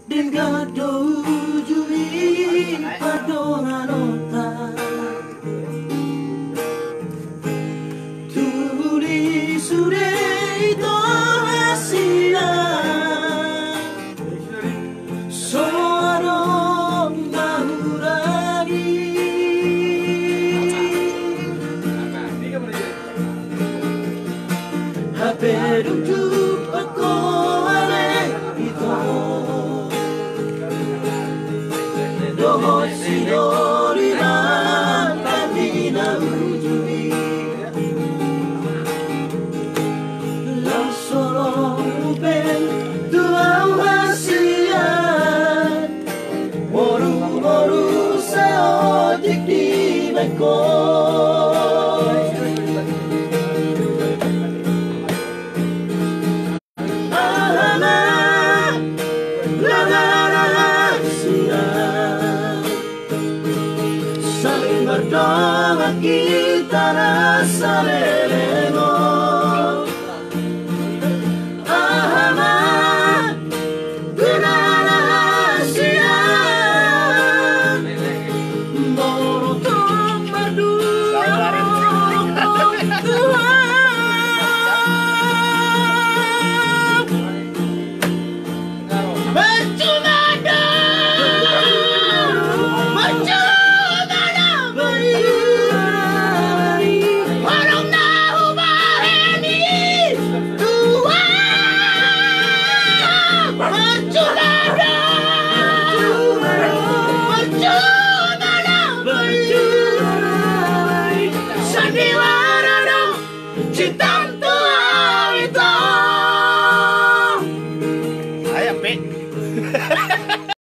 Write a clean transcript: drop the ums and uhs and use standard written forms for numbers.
dengan dojui padonganota tuli surei to hasia soarong bahuragi haperum jupako ale ito dohoi sidori man kadina ujui lang solo upen tuau hasia moru moru sao dik di beko Berdonga kita rasa lelemo Ahama Gunana Asia Morotong berdua Cintang tua itu. Ayo, Pe.